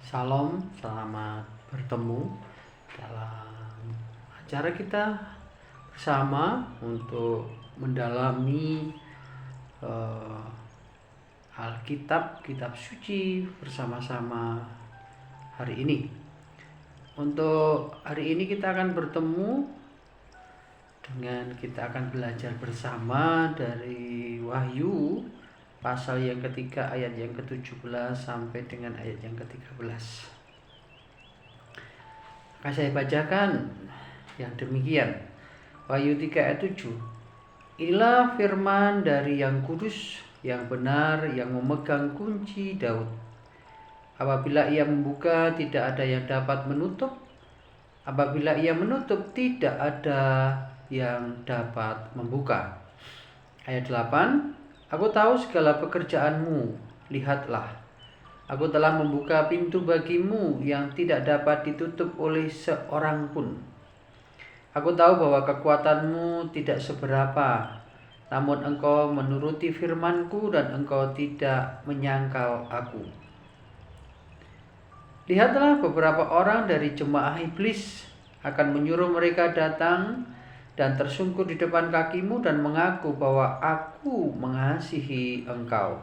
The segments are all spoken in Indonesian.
Salam, selamat bertemu dalam acara kita bersama untuk mendalami eh, Alkitab, kitab suci bersama-sama hari ini. Untuk hari ini kita akan bertemu dengan kita akan belajar bersama dari Wahyu pasal yang ketiga ayat yang ke-17 sampai dengan ayat yang ke-13. Akan saya bacakan yang demikian. Wahyu 3 ayat 7. Inilah firman dari yang kudus, yang benar, yang memegang kunci Daud. Apabila ia membuka, tidak ada yang dapat menutup. Apabila ia menutup, tidak ada yang dapat membuka. Ayat 8. Aku tahu segala pekerjaanmu, lihatlah. Aku telah membuka pintu bagimu yang tidak dapat ditutup oleh seorang pun. Aku tahu bahwa kekuatanmu tidak seberapa, namun engkau menuruti firmanku dan engkau tidak menyangkal aku. Lihatlah, beberapa orang dari jemaah iblis akan menyuruh mereka datang dan tersungkur di depan kakimu dan mengaku bahwa aku mengasihi engkau.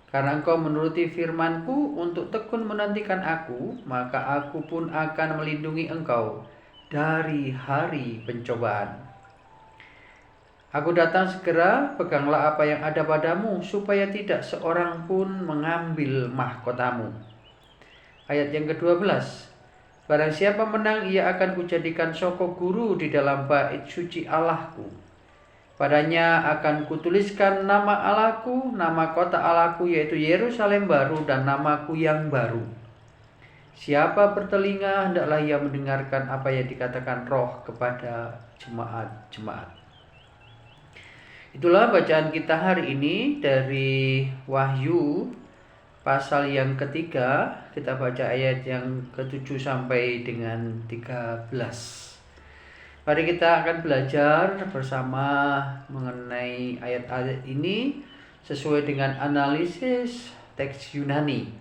Karena engkau menuruti firmanku untuk tekun menantikan aku, maka aku pun akan melindungi engkau dari hari pencobaan. Aku datang segera, peganglah apa yang ada padamu, supaya tidak seorang pun mengambil mahkotamu. Ayat yang ke-12. Barang siapa menang, ia akan kujadikan soko guru di dalam bait suci Allahku. Padanya akan kutuliskan nama Allahku, nama kota Allahku yaitu Yerusalem baru dan namaku yang baru. Siapa bertelinga, hendaklah ia mendengarkan apa yang dikatakan Roh kepada jemaat-jemaat. Itulah bacaan kita hari ini dari Wahyu pasal yang ketiga. Kita baca ayat yang ke-7 sampai dengan 13. Mari kita akan belajar bersama mengenai ayat-ayat ini sesuai dengan analisis teks Yunani.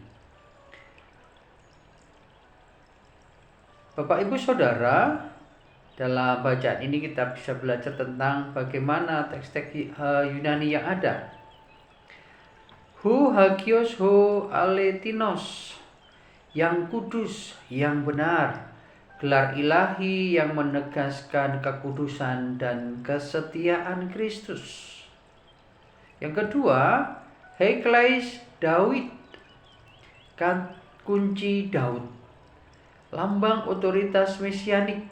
Bapak Ibu Saudara, dalam bacaan ini kita bisa belajar tentang bagaimana teks-teks Yunani yang ada. Hu hagios ho aletinos, yang kudus, yang benar, gelar ilahi yang menegaskan kekudusan dan kesetiaan Kristus. Yang kedua, Heklais Daud, kunci Daud, lambang otoritas mesianik.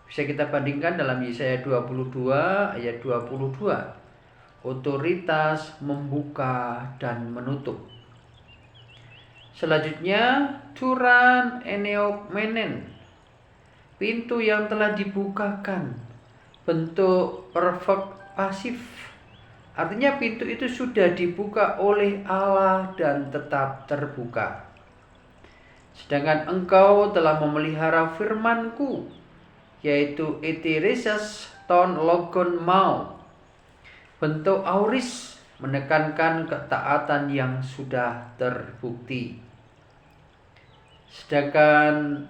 Bisa kita bandingkan dalam Yesaya 22 ayat 22. Otoritas membuka dan menutup. Selanjutnya, Turan Eneomenen, pintu yang telah dibukakan, bentuk perfect pasif. Artinya pintu itu sudah dibuka oleh Allah dan tetap terbuka. Sedangkan engkau telah memelihara firmanku, yaitu etereses ton logon mau, bentuk auris, menekankan ketaatan yang sudah terbukti. Sedangkan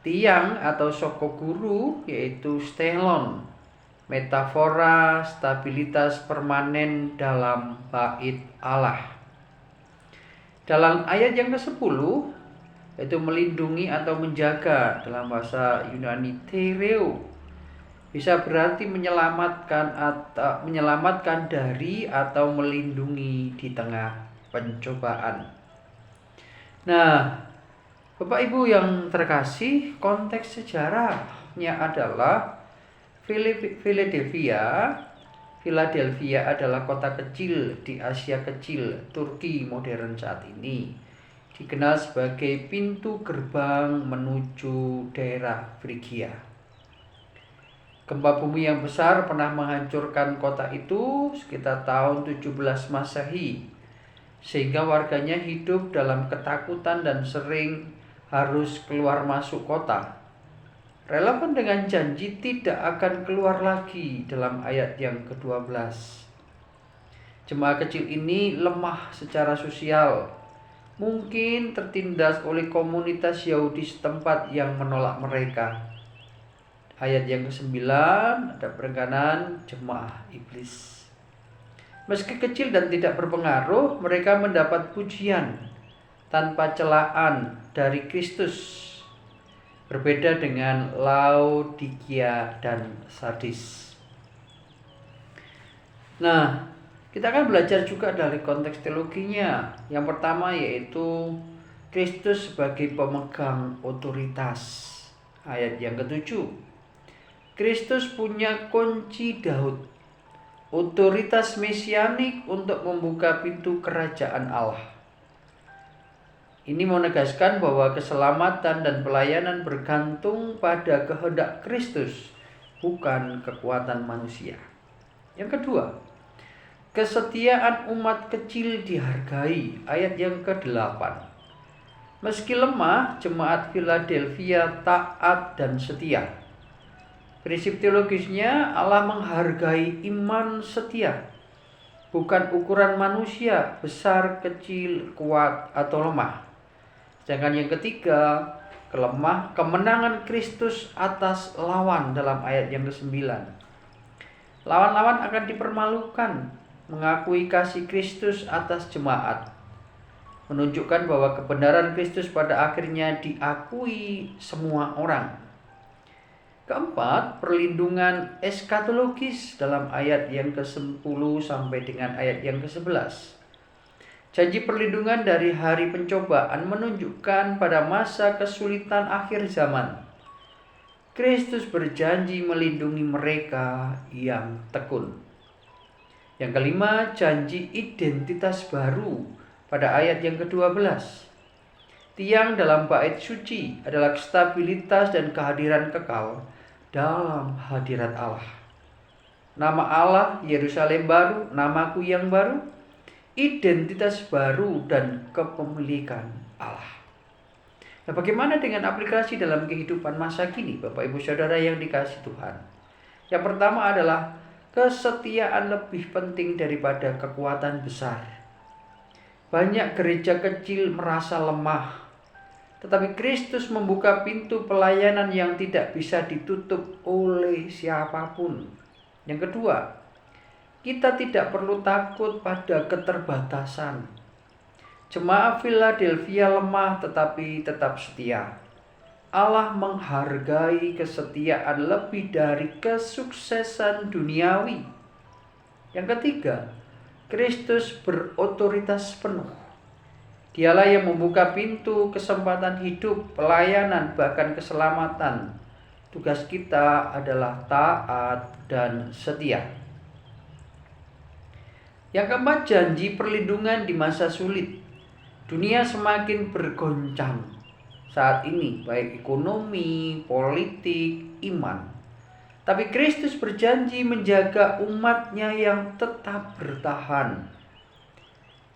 tiang atau soko guru yaitu stelon, metafora stabilitas permanen dalam bait Allah. Dalam ayat yang ke-10 yaitu melindungi atau menjaga, dalam bahasa Yunani tereo, bisa berarti menyelamatkan dari atau melindungi di tengah pencobaan. Nah, Bapak Ibu yang terkasih, konteks sejarahnya adalah Philadelphia. Philadelphia adalah kota kecil di Asia Kecil, Turki modern saat ini. Dikenal sebagai pintu gerbang menuju daerah Frigia. Gempa bumi yang besar pernah menghancurkan kota itu sekitar tahun 17 Masehi, sehingga warganya hidup dalam ketakutan dan sering harus keluar masuk kota. Relevan dengan janji tidak akan keluar lagi dalam ayat yang ke-12. Jemaah kecil ini lemah secara sosial, mungkin tertindas oleh komunitas Yahudi setempat yang menolak mereka. Ayat yang ke-9 ada perenganan jemaah iblis. Meski kecil dan tidak berpengaruh, mereka mendapat pujian tanpa celaan dari Kristus. Berbeda dengan Laodikia dan Sardis. Nah, kita akan belajar juga dari konteks teologinya. Yang pertama yaitu Kristus sebagai pemegang otoritas. Ayat yang ke-7. Kristus punya kunci Daud, otoritas mesianik untuk membuka pintu kerajaan Allah. Ini menegaskan bahwa keselamatan dan pelayanan bergantung pada kehendak Kristus, bukan kekuatan manusia. Yang kedua, kesetiaan umat kecil dihargai. Ayat yang ke-8. Meski lemah, jemaat Philadelphia taat dan setia. Prinsip teologisnya, Allah menghargai iman setia, bukan ukuran manusia besar, kecil, kuat, atau lemah. Sedangkan yang ketiga, kemenangan Kristus atas lawan dalam ayat yang ke-9. Lawan-lawan akan dipermalukan, mengakui kasih Kristus atas jemaat, menunjukkan bahwa kebenaran Kristus pada akhirnya diakui semua orang. Keempat, perlindungan eskatologis dalam ayat yang ke-10 sampai dengan ayat yang ke-11. Janji perlindungan dari hari pencobaan menunjukkan pada masa kesulitan akhir zaman, Kristus berjanji melindungi mereka yang tekun. Yang kelima, janji identitas baru pada ayat yang ke-12. Tiang dalam bait suci adalah stabilitas dan kehadiran kekal dalam hadirat Allah. Nama Allah, Yerusalem baru, namaku yang baru, identitas baru dan kepemilikan Allah. Nah, bagaimana dengan aplikasi dalam kehidupan masa kini, Bapak Ibu Saudara yang dikasihi Tuhan? Yang pertama adalah kesetiaan lebih penting daripada kekuatan besar. Banyak gereja kecil merasa lemah, tetapi Kristus membuka pintu pelayanan yang tidak bisa ditutup oleh siapapun. Yang kedua, kita tidak perlu takut pada keterbatasan. Jemaat Philadelphia lemah tetapi tetap setia. Allah menghargai kesetiaan lebih dari kesuksesan duniawi. Yang ketiga, Kristus berotoritas penuh. Dialah yang membuka pintu kesempatan hidup, pelayanan, bahkan keselamatan. Tugas kita adalah taat dan setia. Yang keempat, janji perlindungan di masa sulit. Dunia semakin bergoncang saat ini, baik ekonomi, politik, iman. Tapi Kristus berjanji menjaga umatnya yang tetap bertahan.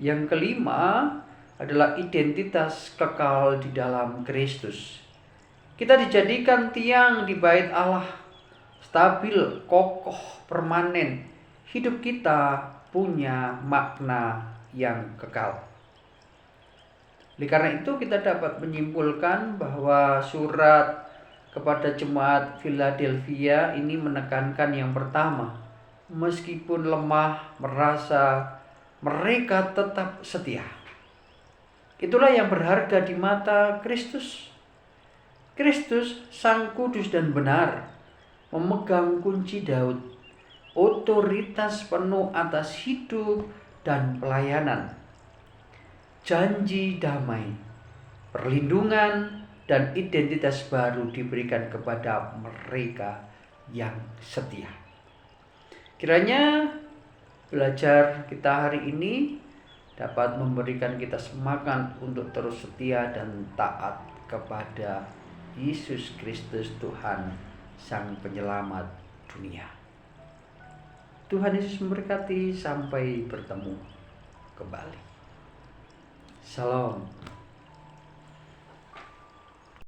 Yang kelima adalah identitas kekal di dalam Kristus. Kita dijadikan tiang di bait Allah, stabil, kokoh, permanen. Hidup kita punya makna yang kekal. Oleh karena itu kita dapat menyimpulkan bahwa surat kepada jemaat Philadelphia ini menekankan yang pertama, meskipun lemah, merasa mereka tetap setia. Itulah yang berharga di mata Kristus. Kristus, Sang Kudus dan benar, memegang kunci Daud, otoritas penuh atas hidup dan pelayanan. Janji damai, perlindungan, dan identitas baru diberikan kepada mereka yang setia. Kiranya belajar kita hari ini dapat memberikan kita semangat untuk terus setia dan taat kepada Yesus Kristus Tuhan, Sang Penyelamat dunia. Tuhan Yesus memberkati, sampai bertemu kembali. Shalom.